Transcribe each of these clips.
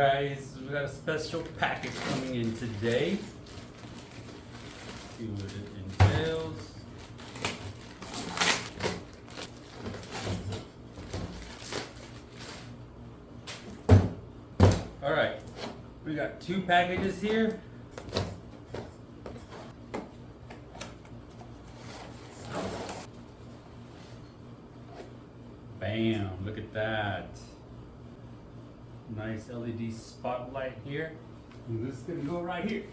guys, we got a special package coming in today. Let's see what it entails. All right, we got two packages here. Bam, look at that. Nice LED spotlight here. And this is gonna go right here.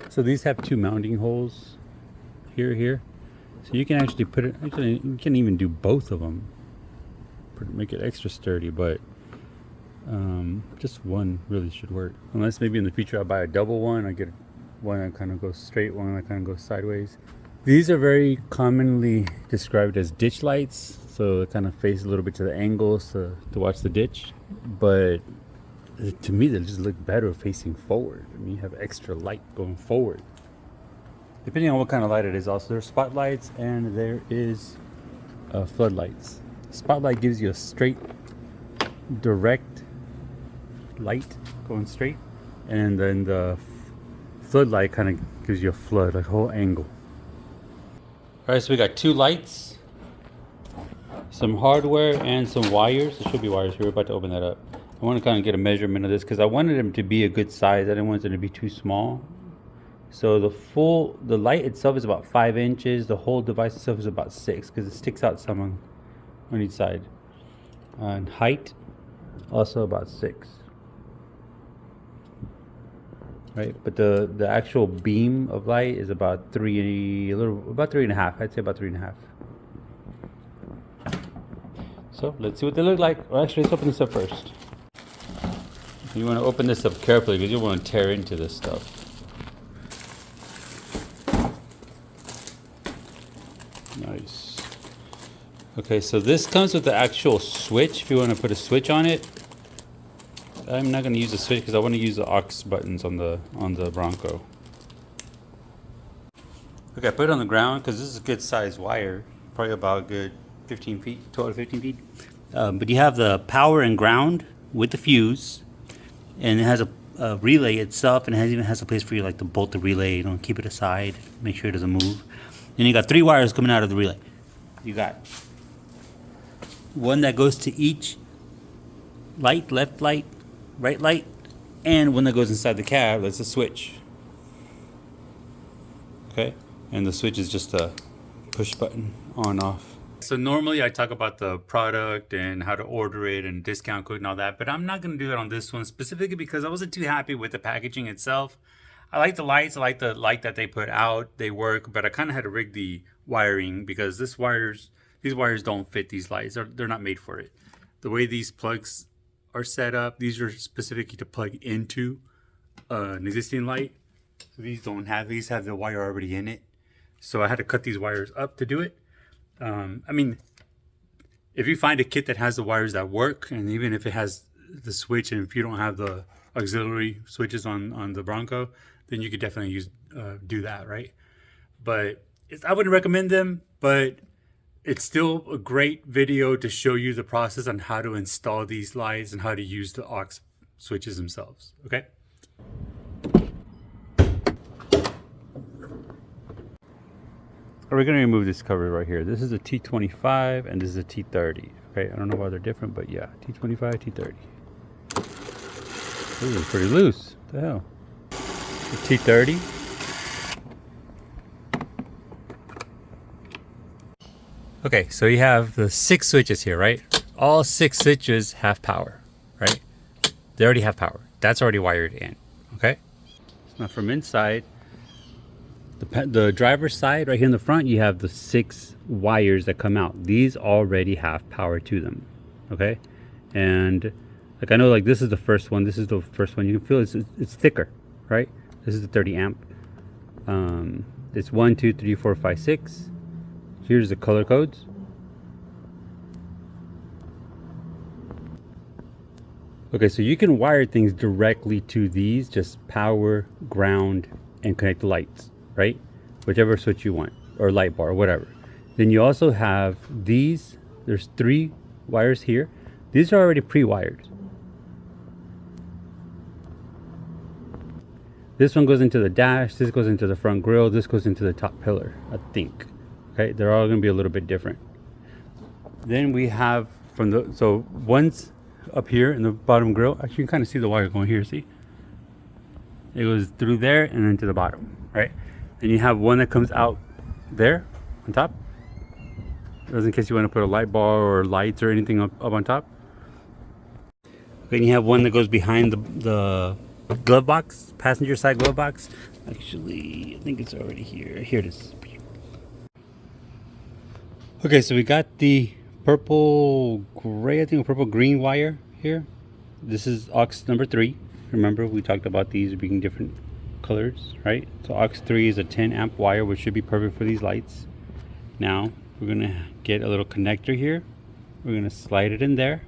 So these have two mounting holes here. So you can actually put it, actually you can even do both of them. Make it extra sturdy, but just one really should work. Unless maybe in the future I'll buy a double one. I get one that kind of goes straight, one that kind of goes sideways. These are very commonly described as ditch lights. So it kind of face a little bit to the angles to watch the ditch. But to me, they just look better facing forward. I mean, you have extra light going forward. Depending on what kind of light it is, also there's spotlights and there is floodlights. Spotlight gives you a straight, direct light going straight, and then the floodlight kind of gives you a flood, like a whole angle. All right, so we got two lights, some hardware, and some wires. There should be wires here. We're about to open that up. I want to kind of get a measurement of this because I wanted them to be a good size. I didn't want them to be too small. So the light itself is about 5 inches. The whole device itself is about 6 because it sticks out some on each side. And height, also about 6. Right, but the actual beam of light is about about 3.5. I'd say about 3.5. So let's see what they look like. Well, actually, let's open this up first. You want to open this up carefully because you want to tear into this stuff. Nice. Okay, so this comes with the actual switch if you want to put a switch on it. I'm not going to use the switch because I want to use the aux buttons on the Bronco. Okay, I put it on the ground because this is a good size wire, probably about a good 15 feet, 12 to 15 feet. But you have the power and ground with the fuse, and it has a relay itself, and it even has a place for you like to bolt the relay, keep it aside, make sure it doesn't move. Then you got 3 wires coming out of the relay. You got one that goes to each light, left light, right light, and one that goes inside the cab. That's a switch. Okay, and the switch is just a push button on off. So normally I talk about the product and how to order it and discount code and all that, but I'm not going to do that on this one specifically because I wasn't too happy with the packaging itself. I like the lights. I like the light that they put out. They work, but I kind of had to rig the wiring because these wires don't fit these lights. They're not made for it. The way these plugs are set up, these are specifically to plug into an existing light. So these have the wire already in it. So I had to cut these wires up to do it. I mean, if you find a kit that has the wires that work, and even if it has the switch, and if you don't have the auxiliary switches on the Bronco, then you could definitely do that, right? But I wouldn't recommend them, but it's still a great video to show you the process on how to install these lights and how to use the aux switches themselves, okay? We're going to remove this cover right here. This is a T25 and this is a T30, okay? I don't know why they're different, but yeah, T25, T30. Ooh, pretty loose. What the hell? The T30. Okay, so you have the 6 switches here, right? All 6 switches have power, right? They already have power. That's already wired in, okay? Now from inside, the driver's side, right here in the front, you have the 6 wires that come out. These already have power to them, okay? And like I know, like this is the first one. This is the first one. You can feel it's thicker, right? This is the 30 amp. It's 1, 2, 3, 4, 5, 6. Here's the color codes. Okay, so you can wire things directly to these, just power, ground, and connect the lights, right? Whichever switch you want, or light bar, or whatever. Then you also have these. There's 3 wires here. These are already pre-wired. This one goes into the dash, this goes into the front grille, this goes into the top pillar, I think. Okay, they're all gonna be a little bit different. Then we have from the, so one's up here in the bottom grille. Actually, you can kind of see the wire going here, see? It goes through there and then to the bottom, right? Then you have one that comes out there on top. Just in case you want to put a light bar or lights or anything up on top. Then you have one that goes behind the glove box, passenger side glove box. Actually, I think it's already here. Here it is. Okay, so we got the purple gray, I think purple green wire here. This is aux number 3. Remember we talked about these being different colors, right? So aux 3 is a 10 amp wire, which should be perfect for these lights. Now we're gonna get a little connector here. We're gonna slide it in there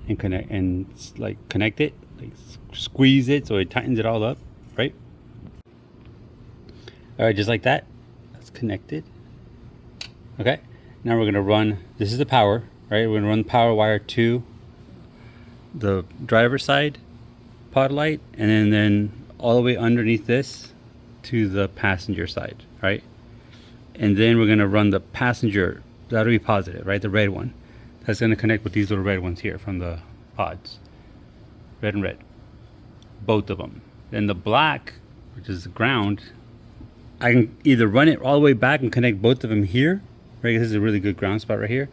and connect it, like squeeze it so it tightens it all up, right? All right, just like that. That's connected. Okay, now we're gonna run, this is the power, right? We're gonna run the power wire to the driver's side pod light, and then all the way underneath this to the passenger side, right? And then we're gonna run the passenger, that'll be positive, right? The red one. That's gonna connect with these little red ones here from the pods. Red and red, both of them. Then the black, which is the ground, I can either run it all the way back and connect both of them here, right? This is a really good ground spot right here.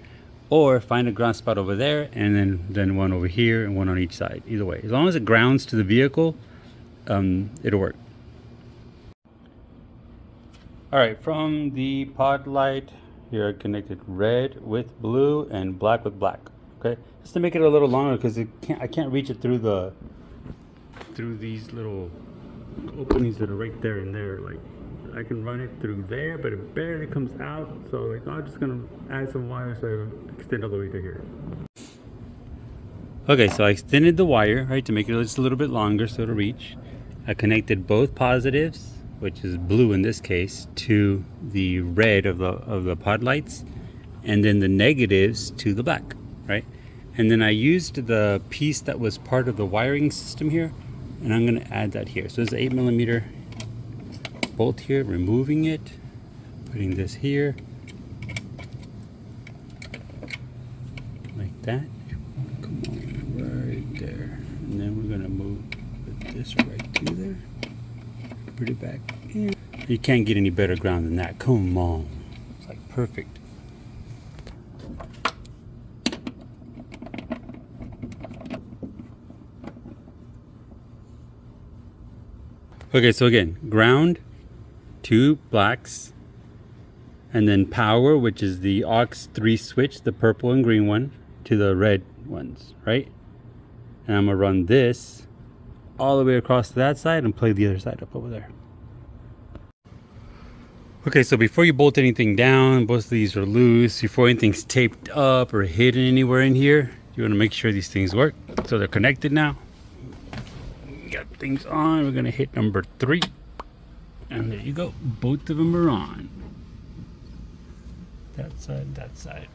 Or find a ground spot over there and then one over here and one on each side. Either way, as long as it grounds to the vehicle, it'll work. All right, from the pod light here, I connected red with blue and black with black. Okay, just to make it a little longer because I can't reach it through these little openings that are right there and there. Like I can run it through there, but it barely comes out. So like I'm just gonna add some wire so I extend all the way to here. Okay, so I extended the wire, right, to make it just a little bit longer so it'll reach. I connected both positives, which is blue in this case, to the red of the pod lights, and then the negatives to the black, right? And then I used the piece that was part of the wiring system here, and I'm gonna add that here. So it's an 8mm bolt here, removing it, putting this here, like that. Come on, right there. And then we're gonna put this right through there. Put it back in. You can't get any better ground than that. Come on. It's like perfect. Okay, so again, ground, 2 blacks, and then power, which is the aux 3 switch, the purple and green one, to the red ones, right? And I'm gonna run this all the way across to that side and play the other side up over there. Okay, so before you bolt anything down, both of these are loose, before anything's taped up or hidden anywhere in here, you want to make sure these things work. So they're connected now. We got things on. We're gonna hit number 3, and there you go, both of them are on. That side, that side.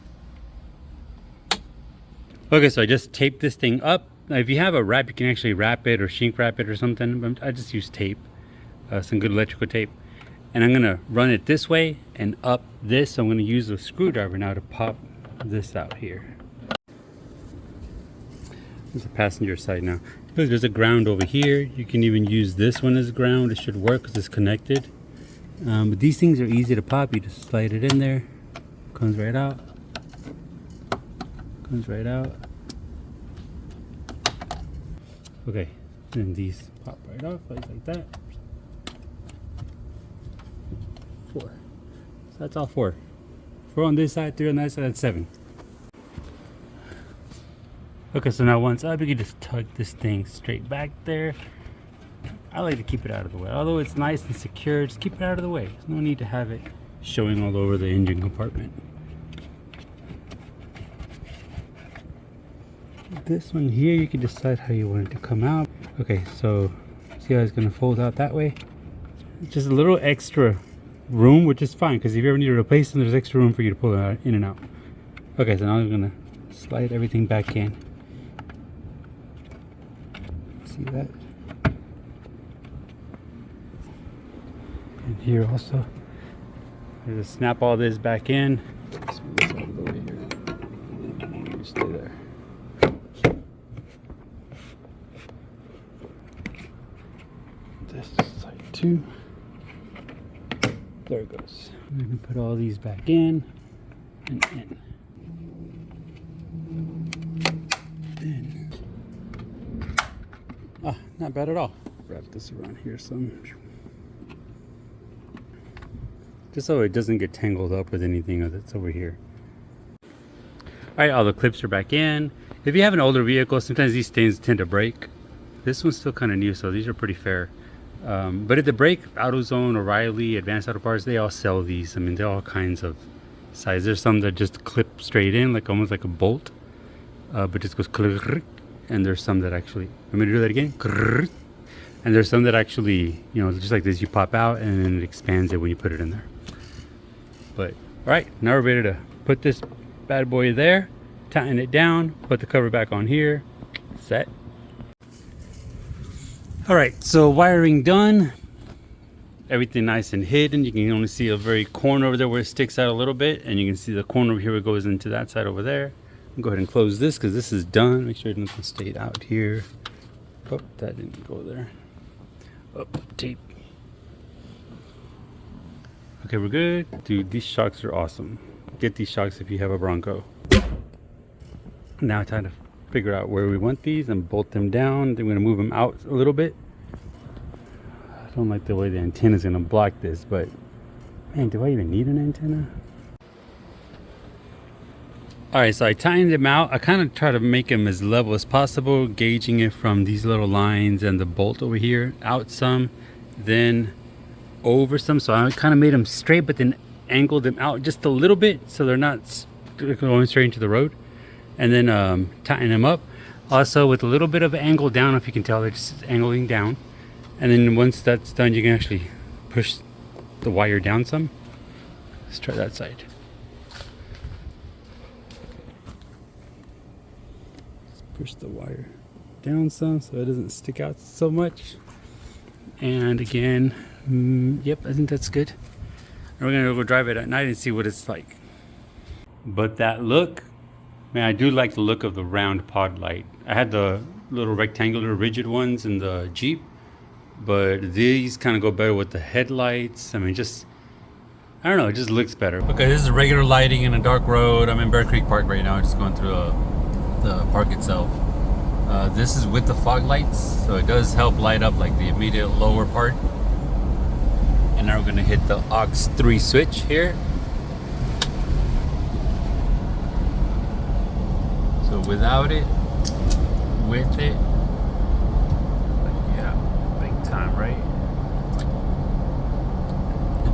Okay, so I just taped this thing up. Now, if you have a wrap, you can actually wrap it or shrink wrap it or something. But I just use tape, some good electrical tape. And I'm gonna run it this way and up this. So I'm gonna use a screwdriver now to pop this out here. There's the passenger side now. Look, there's a ground over here. You can even use this one as ground. It should work because it's connected. But these things are easy to pop. You just slide it in there. Comes right out. Comes right out. Okay, and these pop right off like that. 4. So that's all 4. 4 on this side, 3 on that side, that's 7. Okay, so now once up, you can just tug this thing straight back there. I like to keep it out of the way. Although it's nice and secure, just keep it out of the way. There's no need to have it showing all over the engine compartment. This one here, you can decide how you want it to come out. Okay, so see how it's gonna fold out that way? Just a little extra room, which is fine, because if you ever need to replace them, there's extra room for you to pull it out, in and out. Okay, so now I'm gonna slide everything back in. See that? And here also, just snap all this back in. Let's move this out of the way here. You stay there. This side too. There it goes. We can put all these back in and in. Ah, not bad at all. Wrap this around here some. Just so it doesn't get tangled up with anything that's over here. Alright, all the clips are back in. If you have an older vehicle, sometimes these things tend to break. This one's still kind of new, so these are pretty fair. But at the break, AutoZone, O'Reilly, Advanced Auto Parts, they all sell these. I mean, they're all kinds of sizes. There's some that just clip straight in, like almost like a bolt. But just goes click. And there's some that actually, I'm going to do that again. And there's some that actually, you know, just like this, you pop out and then it expands it when you put it in there. But, all right, now we're ready to put this bad boy there, tighten it down, put the cover back on here, set. All right, so wiring done. Everything nice and hidden. You can only see a very corner over there where it sticks out a little bit, and you can see the corner over here where it goes into that side over there. Go ahead and close this because this is done. Make sure it doesn't stay out here. Oh, that didn't go there. Oh, tape. Okay, we're good. Dude, these shocks are awesome. Get these shocks if you have a Bronco. Now time to figure out where we want these and bolt them down. Then we're gonna move them out a little bit. I don't like the way the antenna is gonna block this, but man, do I even need an antenna? Alright, so I tightened them out. I kind of try to make them as level as possible, gauging it from these little lines and the bolt over here, out some, then over some. So I kind of made them straight, but then angled them out just a little bit so they're not going straight into the road. And then tighten them up. Also with a little bit of angle down, if you can tell, they're just angling down. And then once that's done, you can actually push the wire down some. Let's try that side. Push the wire down some so it doesn't stick out so much. And again, yep, I think that's good. And we're gonna go drive it at night and see what it's like. But that look, man, I do like the look of the round pod light. I had the little rectangular rigid ones in the Jeep, but these kind of go better with the headlights. I mean, just, I don't know, it just looks better. Okay, this is regular lighting in a dark road. I'm in Bear Creek Park right now, just going through the park itself. This is with the fog lights, so it does help light up like the immediate lower part. And now we're gonna hit the Aux3 switch here. So without it, with it, yeah, big time, right?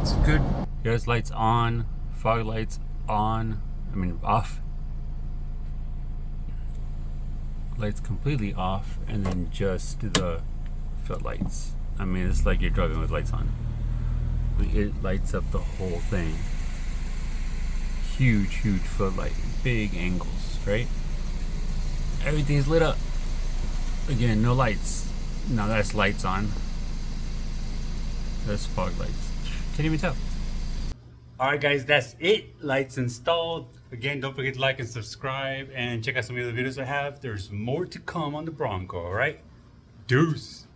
It's good. Here's lights on, fog lights on, I mean off. Lights completely off, and then just the footlights. I mean, it's like you're driving with lights on. It lights up the whole thing. Huge footlight, big angles, right? Everything's lit up. Again, no lights. Now that's lights on. That's fog lights. Can't even tell. Alright guys, that's it. Lights installed. Again, don't forget to like and subscribe and check out some of the other videos I have. There's more to come on the Bronco, alright? Deuce.